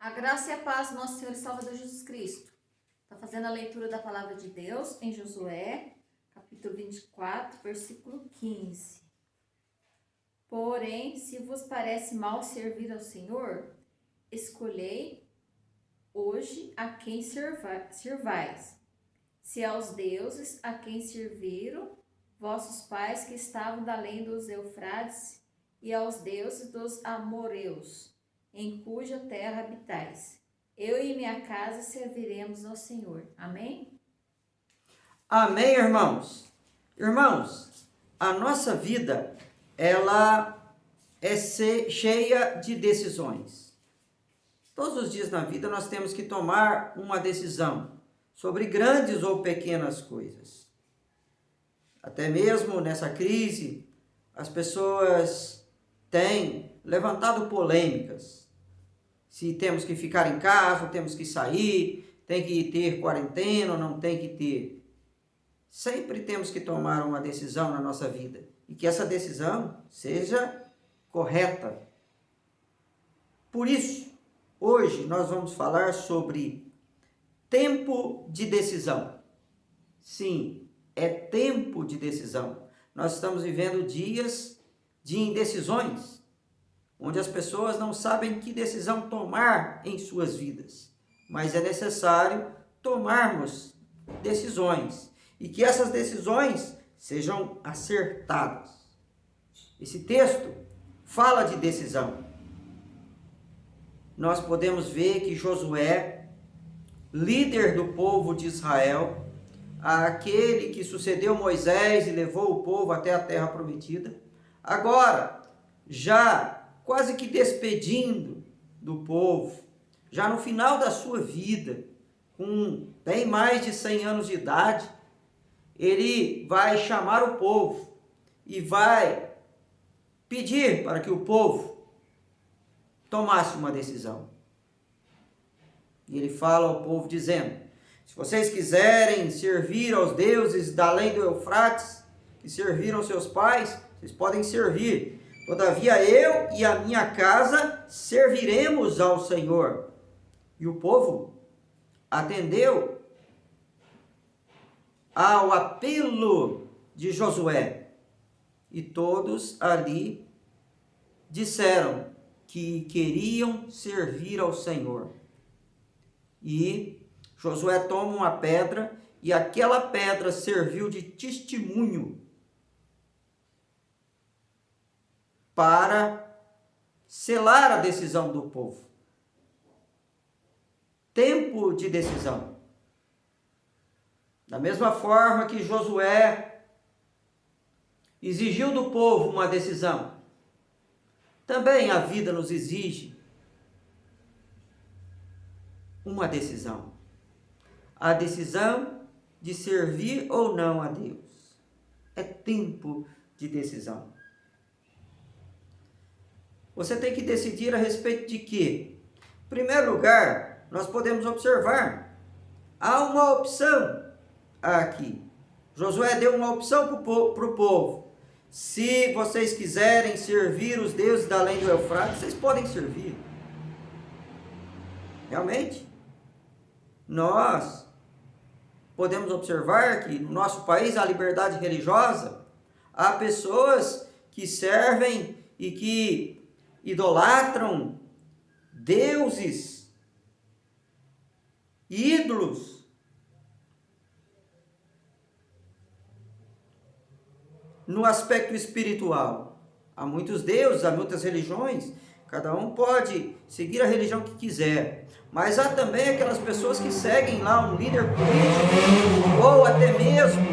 A graça e a paz do nosso Senhor e Salvador Jesus Cristo. Está fazendo a leitura da palavra de Deus em Josué, capítulo 24, versículo 15. Porém, se vos parece mal servir ao Senhor, escolhei hoje a quem servais. Se aos deuses a quem serviram vossos pais que estavam da além dos Eufrates, e aos deuses dos amoreus, em cuja terra habitais. Eu e minha casa serviremos ao Senhor. Amém? Amém, irmãos? Irmãos, a nossa vida, ela é cheia de decisões. Todos os dias na vida nós temos que tomar uma decisão sobre grandes ou pequenas coisas. Até mesmo nessa crise, as pessoas têm levantado polêmicas. Se temos que ficar em casa, temos que sair, tem que ter quarentena ou não tem que ter. Sempre temos que tomar uma decisão na nossa vida e que essa decisão seja correta. Por isso, hoje nós vamos falar sobre tempo de decisão. Sim, é tempo de decisão. Nós estamos vivendo dias de indecisões, onde as pessoas não sabem que decisão tomar em suas vidas. Mas é necessário tomarmos decisões e que essas decisões sejam acertadas. Esse texto fala de decisão. Nós podemos ver que Josué, líder do povo de Israel, aquele que sucedeu Moisés e levou o povo até a terra prometida, agora, já quase que despedindo do povo, já no final da sua vida, com bem mais de 100 anos de idade, ele vai chamar o povo e vai pedir para que o povo tomasse uma decisão. E ele fala ao povo dizendo: se vocês quiserem servir aos deuses da além do Eufrates, que serviram seus pais, vocês podem servir. Todavia eu e a minha casa serviremos ao Senhor. E o povo atendeu ao apelo de Josué. E todos ali disseram que queriam servir ao Senhor. E Josué toma uma pedra e aquela pedra serviu de testemunho para selar a decisão do povo. Tempo de decisão. Da mesma forma que Josué exigiu do povo uma decisão, também a vida nos exige uma decisão. A decisão de servir ou não a Deus. É tempo de decisão. Você tem que decidir a respeito de quê? Em primeiro lugar, nós podemos observar, há uma opção aqui. Josué deu uma opção para o povo. Se vocês quiserem servir os deuses da além do Eufrates, vocês podem servir. Realmente, nós podemos observar que no nosso país há liberdade religiosa, há pessoas que servem e que idolatram deuses, ídolos. No aspecto espiritual, há muitos deuses, há muitas religiões, cada um pode seguir a religião que quiser, mas há também aquelas pessoas que seguem lá um líder político, ou até mesmo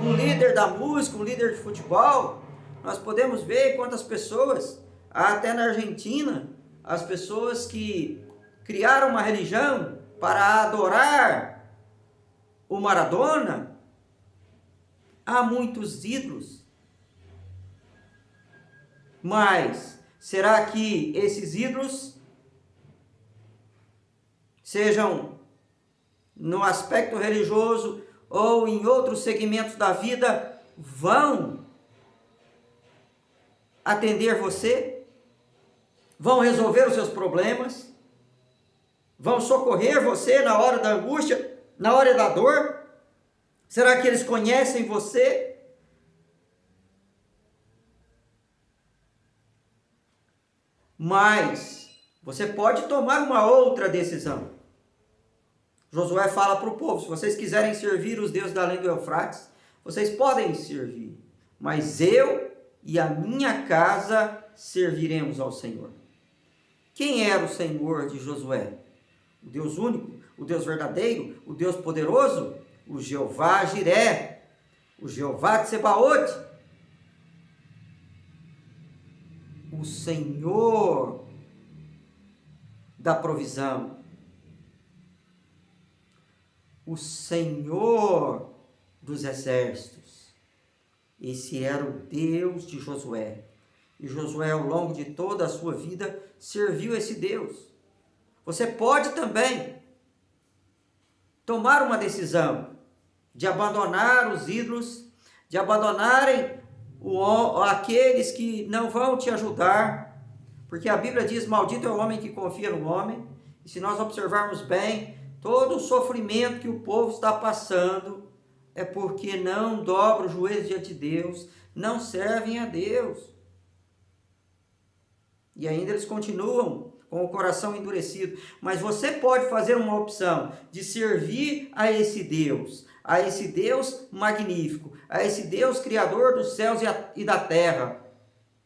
um líder da música, um líder de futebol. Nós podemos ver quantas pessoas, até na Argentina, as pessoas que criaram uma religião para adorar o Maradona. Há muitos ídolos. Mas será que esses ídolos sejam no aspecto religioso ou em outros segmentos da vida vão atender você? Vão resolver os seus problemas? vão socorrer você na hora da angústia, na hora da dor? Será que eles conhecem você? Mas você pode tomar uma outra decisão. Josué fala para o povo: se vocês quiserem servir os deuses da além do Eufrates, vocês podem servir, mas eu e a minha casa serviremos ao Senhor. Quem era o Senhor de Josué? O Deus único, o Deus verdadeiro, o Deus poderoso, o Jeová Jiré, o Jeová Tsebaote, o Senhor da provisão, o Senhor dos exércitos. Esse era o Deus de Josué. E Josué, ao longo de toda a sua vida, serviu esse Deus. Você pode também tomar uma decisão de abandonar os ídolos, de abandonarem aqueles que não vão te ajudar, porque a Bíblia diz: maldito é o homem que confia no homem. E se nós observarmos bem, todo o sofrimento que o povo está passando é porque não dobram o joelho diante de Deus, não servem a Deus. E ainda eles continuam com o coração endurecido. Mas você pode fazer uma opção de servir a esse Deus magnífico, a esse Deus criador dos céus e da terra.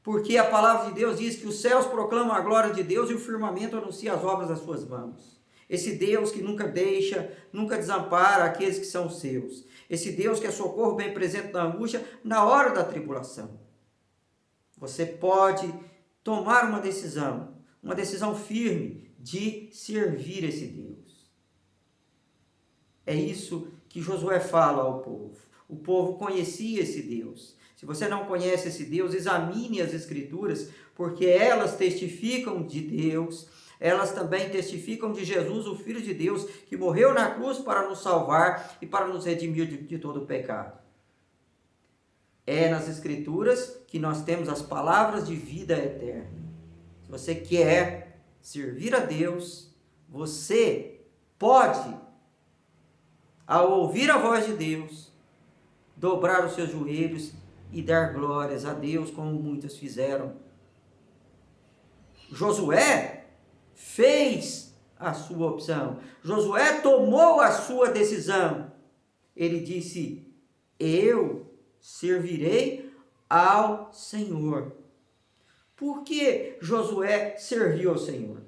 Porque a palavra de Deus diz que os céus proclamam a glória de Deus e o firmamento anuncia as obras das suas mãos. Esse Deus que nunca deixa, nunca desampara aqueles que são seus. Esse Deus que é socorro bem presente na angústia, na hora da tribulação. Você pode tomar uma decisão firme de servir esse Deus. É isso que Josué fala ao povo. O povo conhecia esse Deus. Se você não conhece esse Deus, examine as Escrituras, porque elas testificam de Deus, elas também testificam de Jesus, o Filho de Deus, que morreu na cruz para nos salvar e para nos redimir de todo o pecado. É nas Escrituras que nós temos as palavras de vida eterna. Se você quer servir a Deus, você pode, ao ouvir a voz de Deus, dobrar os seus joelhos e dar glórias a Deus, como muitos fizeram. Josué fez a sua opção. Josué tomou a sua decisão. Ele disse: eu servirei ao Senhor. Por que Josué serviu ao Senhor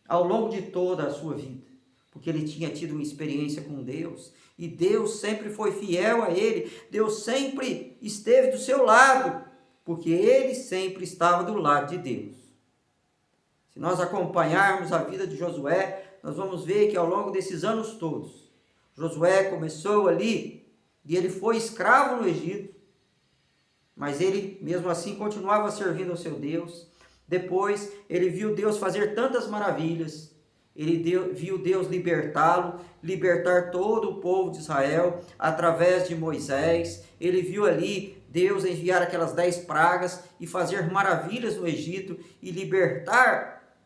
ao longo de toda a sua vida? Porque ele tinha tido uma experiência com Deus, e Deus sempre foi fiel a ele, Deus sempre esteve do seu lado, porque ele sempre estava do lado de Deus. Se nós acompanharmos a vida de Josué, nós vamos ver que ao longo desses anos todos, Josué começou ali, e ele foi escravo no Egito, mas ele, mesmo assim, continuava servindo ao seu Deus. Depois, ele viu Deus fazer tantas maravilhas. Ele viu Deus libertar todo o povo de Israel através de Moisés. Ele viu ali Deus enviar aquelas 10 pragas e fazer maravilhas no Egito e libertar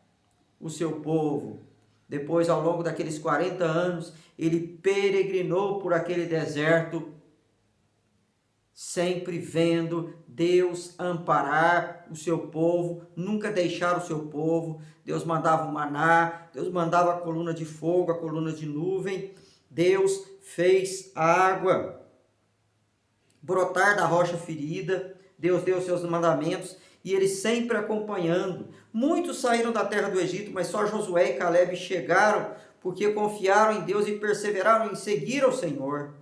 o seu povo. Depois, ao longo daqueles 40 anos, ele peregrinou por aquele deserto, sempre vendo Deus amparar o seu povo, nunca deixar o seu povo. Deus mandava o maná, Deus mandava a coluna de fogo, a coluna de nuvem. Deus fez a água brotar da rocha ferida. Deus deu os seus mandamentos e ele sempre acompanhando. Muitos saíram da terra do Egito, mas só Josué e Caleb chegaram porque confiaram em Deus e perseveraram em seguir ao Senhor.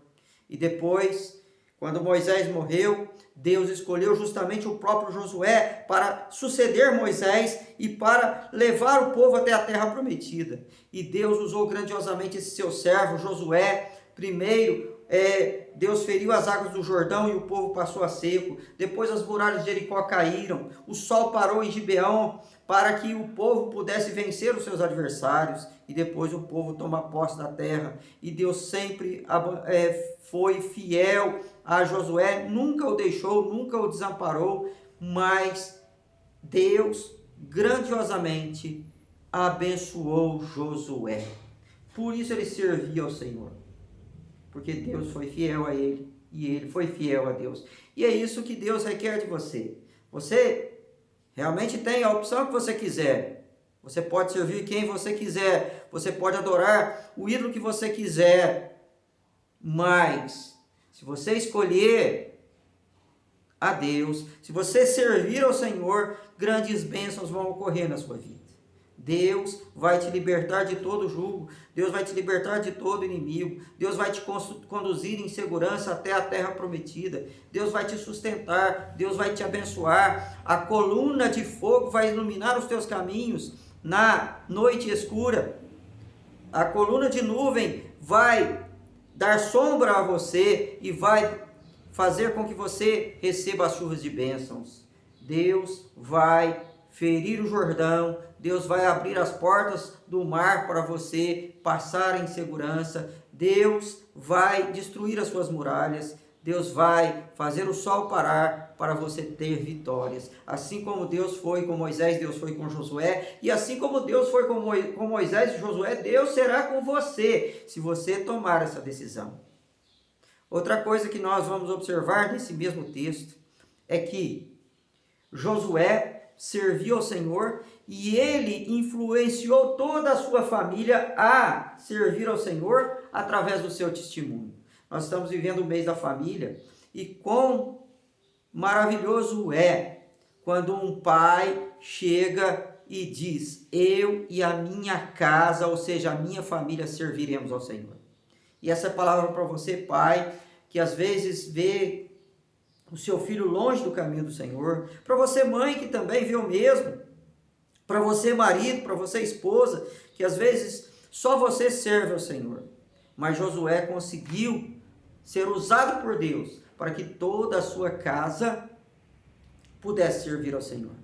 E depois, quando Moisés morreu, Deus escolheu justamente o próprio Josué para suceder Moisés e para levar o povo até a terra prometida. E Deus usou grandiosamente esse seu servo, Josué. Primeiro, Deus feriu as águas do Jordão e o povo passou a seco. Depois as muralhas de Jericó caíram. O sol parou em Gibeão para que o povo pudesse vencer os seus adversários. E depois o povo toma posse da terra. E Deus sempre foi fiel a Josué, nunca o deixou, nunca o desamparou, mas Deus grandiosamente abençoou Josué. Por isso ele servia ao Senhor. Porque Deus foi fiel a ele e ele foi fiel a Deus. E é isso que Deus requer de você. Você realmente tem a opção que você quiser. Você pode servir quem você quiser. Você pode adorar o ídolo que você quiser. Mas, se você escolher a Deus, se você servir ao Senhor, grandes bênçãos vão ocorrer na sua vida. Deus vai te libertar de todo jugo. Deus vai te libertar de todo inimigo. Deus vai te conduzir em segurança até a terra prometida. Deus vai te sustentar. Deus vai te abençoar. A coluna de fogo vai iluminar os teus caminhos na noite escura. A coluna de nuvem vai dar sombra a você e vai fazer com que você receba as chuvas de bênçãos. Deus vai ferir o Jordão. Deus vai abrir as portas do mar para você passar em segurança. Deus vai destruir as suas muralhas. Deus vai fazer o sol parar para você ter vitórias. Assim como Deus foi com Moisés, Deus foi com Josué. E assim como Deus foi com Moisés e Josué, Deus será com você, se você tomar essa decisão. Outra coisa que nós vamos observar nesse mesmo texto é que Josué serviu ao Senhor e ele influenciou toda a sua família a servir ao Senhor através do seu testemunho. Nós estamos vivendo o mês da família e quão maravilhoso é quando um pai chega e diz: eu e a minha casa, ou seja, a minha família, serviremos ao Senhor. E essa palavra para você, pai, que às vezes vê o seu filho longe do caminho do Senhor. Para você, mãe, que também vê o mesmo. Para você, marido, para você, esposa, que às vezes só você serve ao Senhor. Mas Josué conseguiu ser usado por Deus para que toda a sua casa pudesse servir ao Senhor.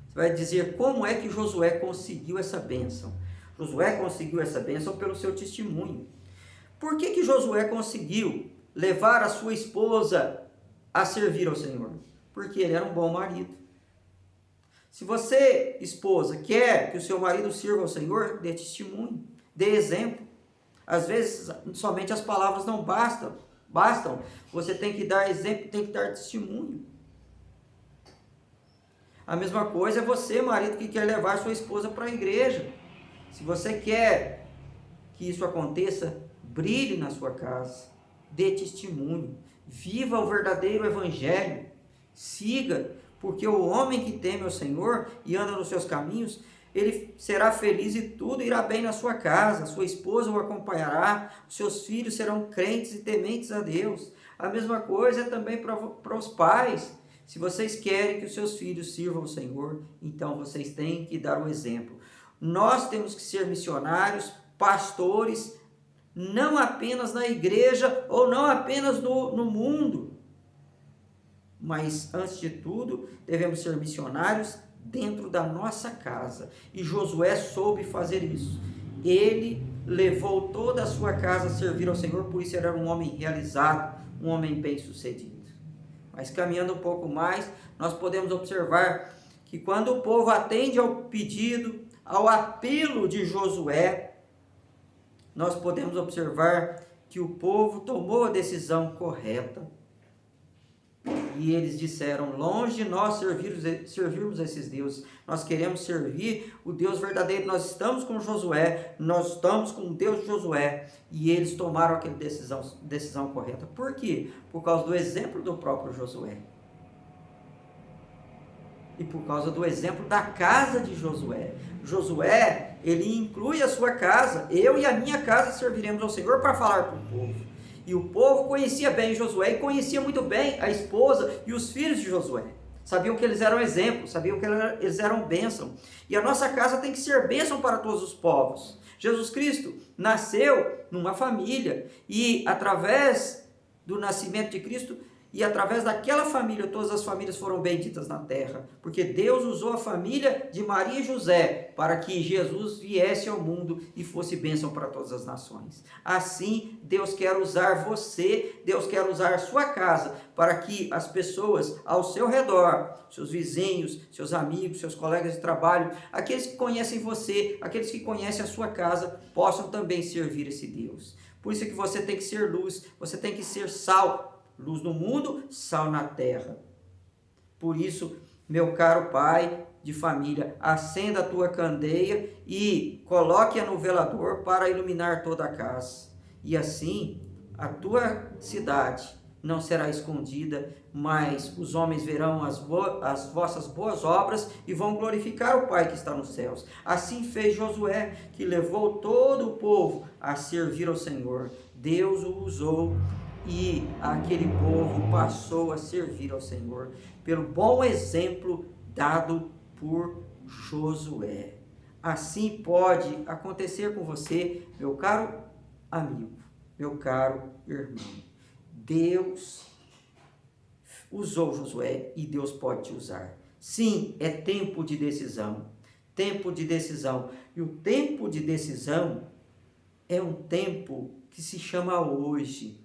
Você vai dizer, como é que Josué conseguiu essa bênção? Josué conseguiu essa bênção pelo seu testemunho. Por que Josué conseguiu levar a sua esposa a servir ao Senhor? Porque ele era um bom marido. Se você, esposa, quer que o seu marido sirva ao Senhor, dê testemunho, dê exemplo. Às vezes, somente as palavras não bastam. Você tem que dar exemplo, tem que dar testemunho. A mesma coisa é você, marido, que quer levar sua esposa para a igreja. Se você quer que isso aconteça, brilhe na sua casa, dê testemunho, viva o verdadeiro evangelho, siga, porque o homem que teme ao Senhor e anda nos seus caminhos, ele será feliz e tudo irá bem na sua casa, sua esposa o acompanhará, os seus filhos serão crentes e tementes a Deus. A mesma coisa é também para os pais. Se vocês querem que os seus filhos sirvam ao Senhor, então vocês têm que dar o exemplo. Nós temos que ser missionários, pastores, não apenas na igreja ou não apenas no mundo, mas antes de tudo devemos ser missionários dentro da nossa casa. E Josué soube fazer isso. Ele levou toda a sua casa a servir ao Senhor, por isso ele era um homem realizado, um homem bem-sucedido. Mas caminhando um pouco mais, nós podemos observar que quando o povo atende ao pedido, ao apelo de Josué, nós podemos observar que o povo tomou a decisão correta. E eles disseram, longe de nós servirmos esses deuses, nós queremos servir o Deus verdadeiro. Nós estamos com Josué, nós estamos com o Deus de Josué. E eles tomaram aquela decisão correta. Por quê? Por causa do exemplo do próprio Josué. E por causa do exemplo da casa de Josué. Josué, ele inclui a sua casa. Eu e a minha casa serviremos ao Senhor, para falar para o povo. E o povo conhecia bem Josué e conhecia muito bem a esposa e os filhos de Josué. Sabiam que eles eram exemplos, sabiam que eles eram bênção. E a nossa casa tem que ser bênção para todos os povos. Jesus Cristo nasceu numa família e através do nascimento de Cristo, E através daquela família, todas as famílias foram benditas na terra. Porque Deus usou a família de Maria e José para que Jesus viesse ao mundo e fosse bênção para todas as nações. Assim, Deus quer usar você, Deus quer usar a sua casa para que as pessoas ao seu redor, seus vizinhos, seus amigos, seus colegas de trabalho, aqueles que conhecem você, aqueles que conhecem a sua casa, possam também servir esse Deus. Por isso é que você tem que ser luz, você tem que ser sal. Luz no mundo, sal na terra. Por isso, meu caro pai de família, acenda a tua candeia e coloque-a no velador para iluminar toda a casa. E assim, a tua cidade não será escondida, mas os homens verão as vossas boas obras e vão glorificar o Pai que está nos céus. Assim fez Josué, que levou todo o povo a servir ao Senhor. Deus o usou e aquele povo passou a servir ao Senhor, pelo bom exemplo dado por Josué. Assim pode acontecer com você, meu caro amigo, meu caro irmão. Deus usou Josué e Deus pode te usar. Sim, é tempo de decisão. Tempo de decisão. E o tempo de decisão é um tempo que se chama hoje.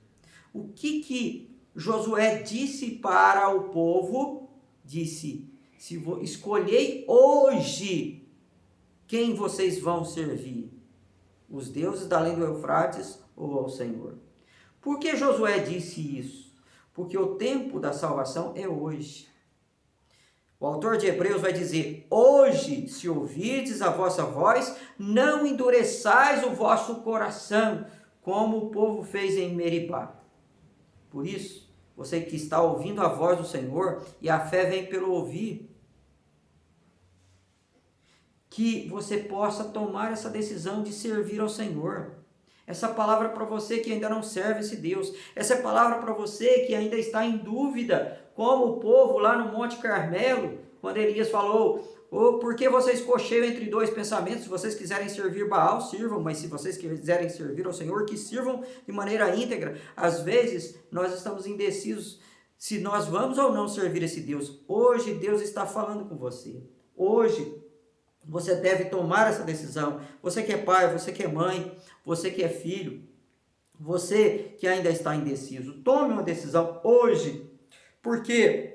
O que Josué disse para o povo? Disse: escolhei hoje quem vocês vão servir, os deuses da além do Eufrates ou ao Senhor. Por que Josué disse isso? Porque o tempo da salvação é hoje. O autor de Hebreus vai dizer: hoje, se ouvirdes a vossa voz, não endureçais o vosso coração, como o povo fez em Meribá. Por isso, você que está ouvindo a voz do Senhor, e a fé vem pelo ouvir, que você possa tomar essa decisão de servir ao Senhor. Essa palavra para você que ainda não serve esse Deus. Essa palavra para você que ainda está em dúvida, como o povo lá no Monte Carmelo, quando Elias falou: por que vocês cocheiam entre dois pensamentos? Se vocês quiserem servir Baal, sirvam, mas se vocês quiserem servir ao Senhor, que sirvam de maneira íntegra. Às vezes, nós estamos indecisos se nós vamos ou não servir esse Deus. Hoje, Deus está falando com você. Hoje, você deve tomar essa decisão. Você que é pai, você que é mãe, você que é filho, você que ainda está indeciso, tome uma decisão hoje, porque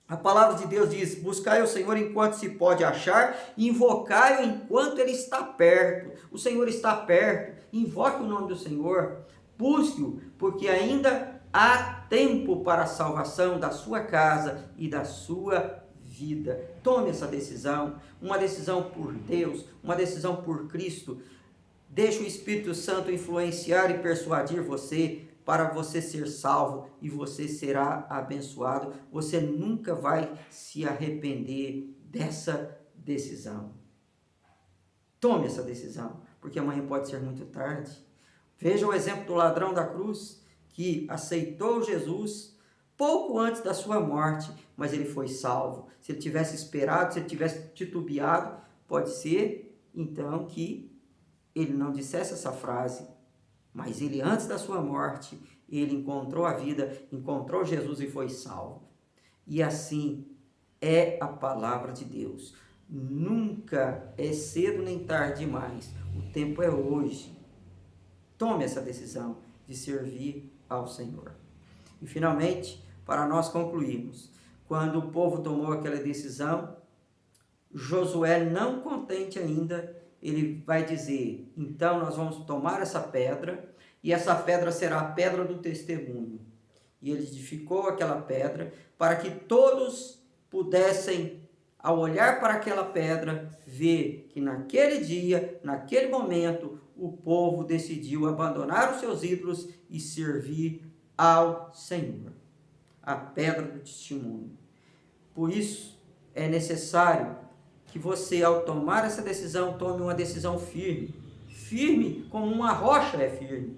a palavra de Deus diz: buscai o Senhor enquanto se pode achar, invocai-o enquanto ele está perto. O Senhor está perto, invoque o nome do Senhor, busque-o, porque ainda há tempo para a salvação da sua casa e da sua vida. Tome essa decisão, uma decisão por Deus, uma decisão por Cristo. Deixe o Espírito Santo influenciar e persuadir você para você ser salvo e você será abençoado. Você nunca vai se arrepender dessa decisão. Tome essa decisão, porque amanhã pode ser muito tarde. Veja o exemplo do ladrão da cruz, que aceitou Jesus pouco antes da sua morte, mas ele foi salvo. Se ele tivesse esperado, se ele tivesse titubeado, pode ser então que ele não dissesse essa frase, mas ele, antes da sua morte, ele encontrou a vida, encontrou Jesus e foi salvo. E assim é a palavra de Deus. Nunca é cedo nem tarde demais. O tempo é hoje. Tome essa decisão de servir ao Senhor. E finalmente, para nós concluirmos, quando o povo tomou aquela decisão, Josué, não contente ainda, ele vai dizer: então nós vamos tomar essa pedra, e essa pedra será a pedra do testemunho. E ele edificou aquela pedra para que todos pudessem, ao olhar para aquela pedra, ver que naquele dia, naquele momento, o povo decidiu abandonar os seus ídolos e servir ao Senhor. A pedra do testemunho. Por isso, é necessário que você, ao tomar essa decisão, tome uma decisão firme. Firme como uma rocha é firme.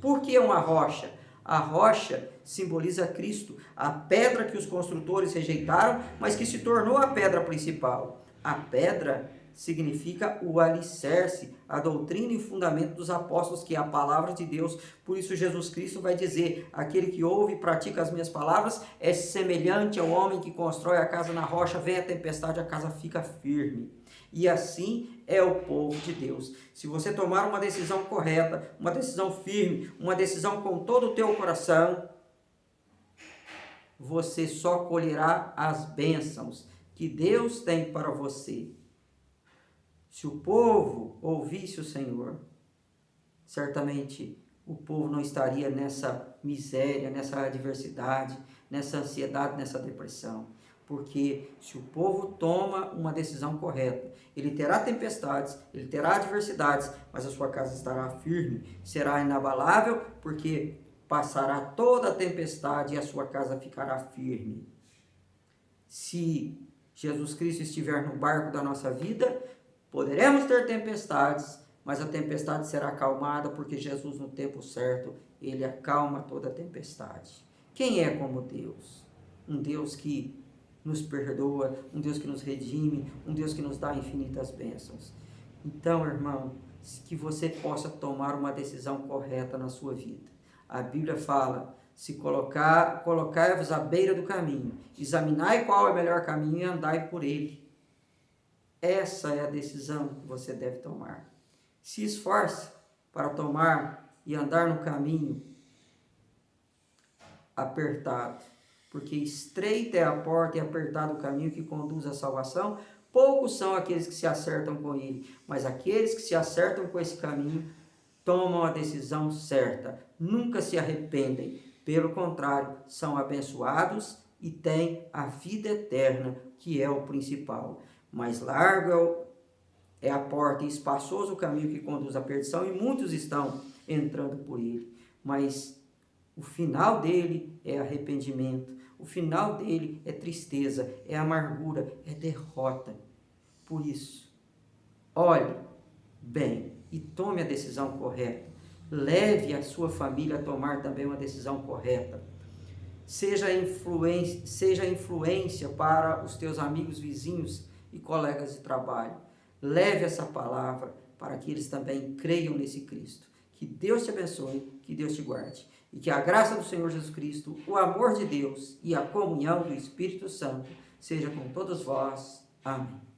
Por que uma rocha? A rocha simboliza Cristo, a pedra que os construtores rejeitaram, mas que se tornou a pedra principal. A pedra significa o alicerce, a doutrina e fundamento dos apóstolos, que é a palavra de Deus. Por isso Jesus Cristo vai dizer: aquele que ouve e pratica as minhas palavras é semelhante ao homem que constrói a casa na rocha, vem a tempestade, a casa fica firme. E assim é o povo de Deus. Se você tomar uma decisão correta, uma decisão firme, uma decisão com todo o teu coração, você só colherá as bênçãos que Deus tem para você. Se o povo ouvisse o Senhor, certamente o povo não estaria nessa miséria, nessa adversidade, nessa ansiedade, nessa depressão. Porque se o povo toma uma decisão correta, ele terá tempestades, ele terá adversidades, mas a sua casa estará firme, será inabalável, porque passará toda a tempestade e a sua casa ficará firme. Se Jesus Cristo estiver no barco da nossa vida, poderemos ter tempestades, mas a tempestade será acalmada, porque Jesus, no tempo certo, ele acalma toda a tempestade. Quem é como Deus? Um Deus que nos perdoa, um Deus que nos redime, um Deus que nos dá infinitas bênçãos. Então, irmão, que você possa tomar uma decisão correta na sua vida. A Bíblia fala: se colocai-vos à beira do caminho, examinai qual é o melhor caminho e andai por ele. Essa é a decisão que você deve tomar. Se esforce para tomar e andar no caminho apertado, porque estreita é a porta e apertado o caminho que conduz à salvação. Poucos são aqueles que se acertam com ele, mas aqueles que se acertam com esse caminho tomam a decisão certa, nunca se arrependem. Pelo contrário, são abençoados e têm a vida eterna, que é o principal. Mais largo é a porta e espaçoso o caminho que conduz à perdição, e muitos estão entrando por ele. Mas o final dele é arrependimento, o final dele é tristeza, é amargura, é derrota. Por isso, olhe bem e tome a decisão correta. Leve a sua família a tomar também uma decisão correta. Seja influência para os teus amigos, vizinhos e colegas de trabalho. Leve essa palavra para que eles também creiam nesse Cristo. Que Deus te abençoe, que Deus te guarde. E que a graça do Senhor Jesus Cristo, o amor de Deus e a comunhão do Espírito Santo seja com todos vós. Amém.